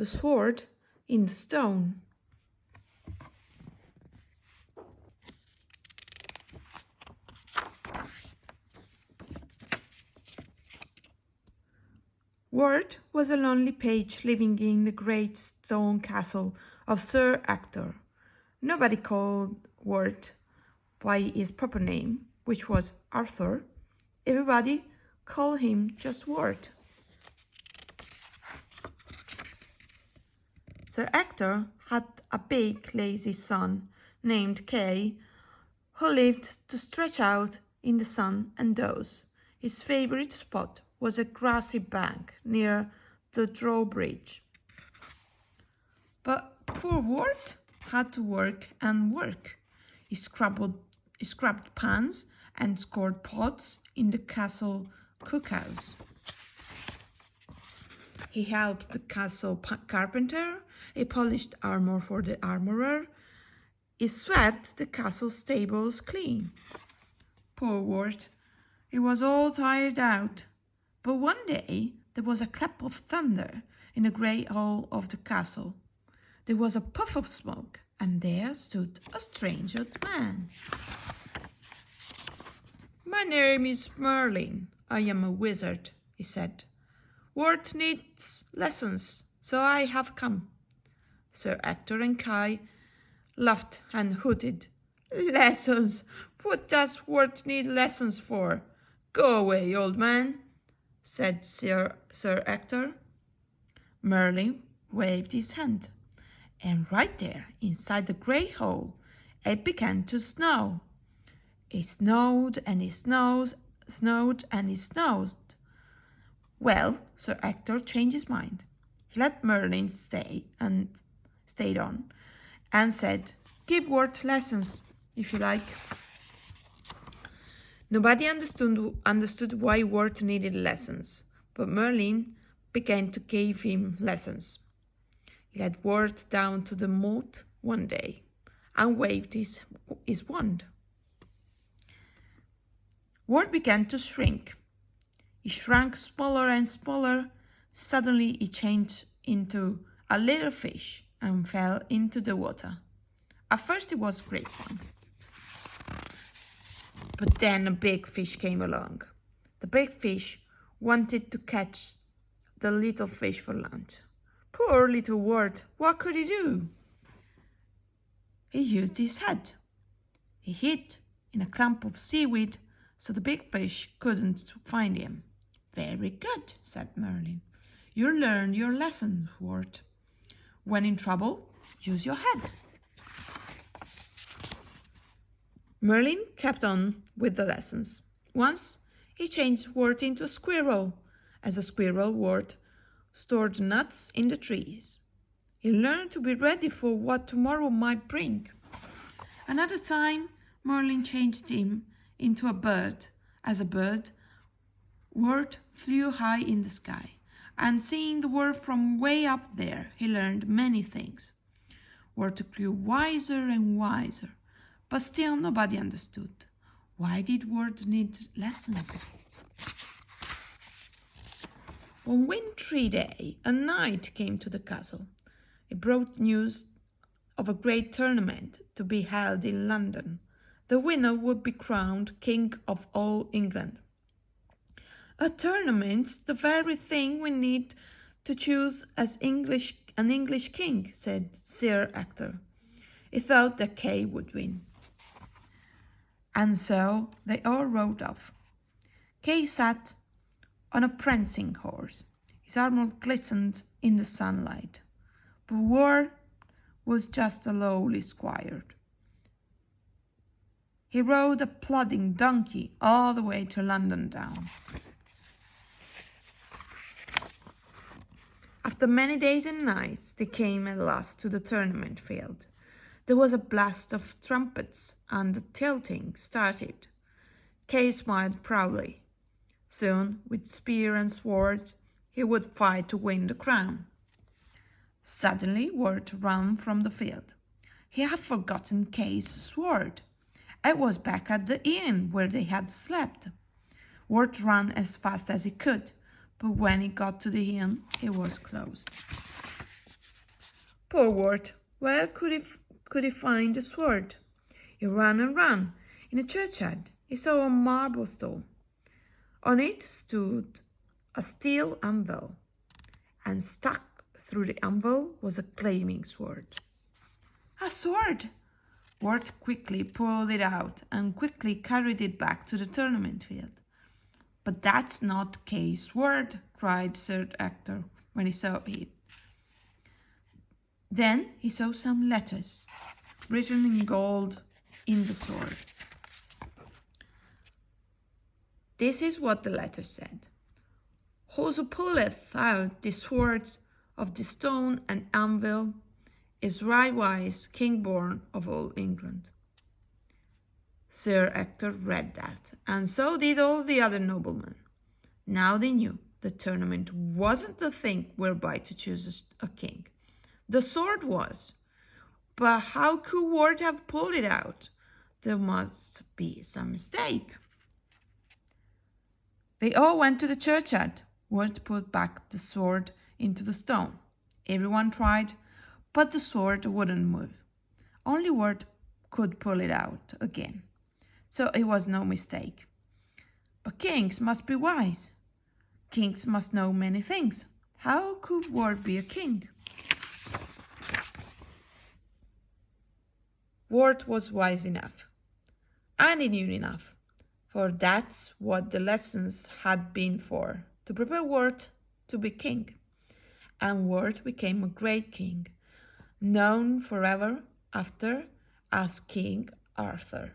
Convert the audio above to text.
the sword in the stone. Ward was a lonely page living in the great stone castle of Sir Ector. Nobody called Ward by his proper name, which was Arthur. Everybody called him just Ward. Sir Ector had a big, lazy son named Kay, who lived to stretch out in the sun and doze. His favorite spot was a grassy bank near the drawbridge. But poor Ward had to work and work. He scrubbed pans and scoured pots in the castle cookhouse. He helped the castle carpenter. He polished armor for the armorer. He swept the castle stables clean. Poor Ward, he was all tired out. But one day there was a clap of thunder in the great hall of the castle. There was a puff of smoke, and there stood a strange old man. "My name is Merlin. I am a wizard," he said. "Ward needs lessons, so I have come." Sir Ector and Kay laughed and hooted. "Lessons? What does Ward need lessons for? Go away, old man," said Sir Ector. Merlin waved his hand, and right there, inside the great hall, it began to snow. It snowed and it snowed and it snowed. Well, Sir Ector changed his mind. He let Merlin stayed on and said, "Give Ward lessons, if you like." Nobody understood why Ward needed lessons, but Merlin began to give him lessons. He led Ward down to the moat one day and waved his wand. Ward began to shrink. He shrank smaller and smaller. Suddenly he changed into a little fish and fell into the water. At first it was great fun. But then a big fish came along. The big fish wanted to catch the little fish for lunch. Poor little Ward, what could he do? He used his head. He hid in a clump of seaweed so the big fish couldn't find him. "Very good," said Merlin. "You learned your lesson, Ward. When in trouble, use your head." Merlin kept on with the lessons. Once he changed Ward into a squirrel. As a squirrel, Ward stored nuts in the trees. He learned to be ready for what tomorrow might bring. Another time, Merlin changed him into a bird. As a bird, Ward flew high in the sky, and seeing the world from way up there, he learned many things. Ward grew wiser and wiser, but still nobody understood. Why did Ward need lessons? One wintry day, a knight came to the castle. He brought news of a great tournament to be held in London. The winner would be crowned King of all England. "A tournament's the very thing we need to choose as an English king," said Sir Ector. He thought that Kay would win. And so they all rode off. Kay sat on a prancing horse. His armor glistened in the sunlight. But Ward was just a lowly squire. He rode a plodding donkey all the way to London town. After many days and nights, they came at last to the tournament field. There was a blast of trumpets, and the tilting started. Kay smiled proudly. Soon, with spear and sword, he would fight to win the crown. Suddenly, Ward ran from the field. He had forgotten Kay's sword. It was back at the inn where they had slept. Ward ran as fast as he could, but when he got to the inn, it was closed. Poor Ward, where could he find a sword? He ran and ran. In a churchyard he saw a marble stall. On it stood a steel anvil, and stuck through the anvil was a gleaming sword. A sword! Ward quickly pulled it out and quickly carried it back to the tournament field. But that's not Kay's sword, cried Sir Ector when he saw it. Then he saw some letters written in gold in the sword. This is what the letter said. Whoso pulleth out the swords of the stone and anvil is rightwise king born of all England. Sir Ector read that, and so did all the other noblemen. Now they knew the tournament wasn't the thing whereby to choose a king. The sword was. But how could Ward have pulled it out? There must be some mistake. They all went to the churchyard. Ward put back the sword into the stone. Everyone tried, but the sword wouldn't move. Only Ward could pull it out again. So it was no mistake. But kings must be wise. Kings must know many things. How could Ward be a king? Ward was wise enough, and he knew enough, for that's what the lessons had been for, to prepare Ward to be king. And Ward became a great king, known forever after as King Arthur.